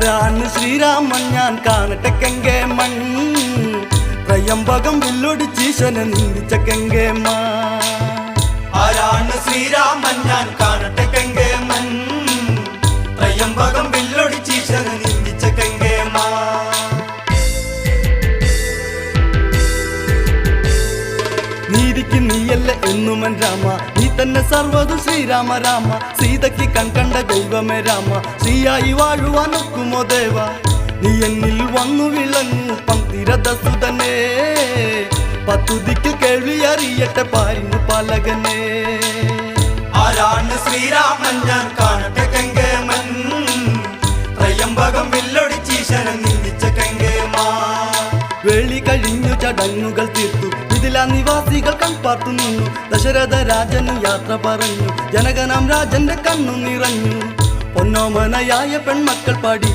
ആരാണ് ശ്രീരാമൻ ഞാൻ കാണട്ടെ കെങ്കേമൻ ത്രയംബകം വില്ലൊടിച്ചീശനെ നിന്ദിച്ച കെങ്കേമ ആരാണ് ശ്രീരാമൻ ഞാൻ കാണട്ടെ കെങ്കേമൻ ത്രയംബകം വില്ലൊടിച്ചീശനെ നിന്ദിച്ച കെങ്കേമ നീതിക്ക് നീയല്ല എന്നുമൻ രാമ നീ തന്നെ സർവ്വതു ശ്രീരാമ രാമ സീതയ്ക്ക് കൺകണ്ട ദൈവമേ രാമ ശ്രീയായി വാഴുവാനൊക്കുമോ ദേവ നീ എന്നിൽ വന്നു വിളങ്ങു പന്തിരഥസുതനേ പത്തുദിക്കിൽ കേൾവി അറിയട്ടെ പാരിന് പാലകനേ ആരാണ് ശ്രീരാമൻ ഞാൻ കാണട്ടെ കെങ്കേമൻ ത്രയംബകം വില്ലൊടിച്ചീശനെ നിന്ദിച്ച കെങ്കേമ വേളി കഴിഞ്ഞു ചടങ്ങുകൾ തീർത്തു ഇതിലാ നിവാസികൾ കൺപാർത്തു നിന്നു ദശരഥ രാജനു യാത്ര പറഞ്ഞു ജനകനാം രാജന്റെ കണ്ണു നിറഞ്ഞു പൊന്നോമനയായ പെൺമക്കൾ പാടി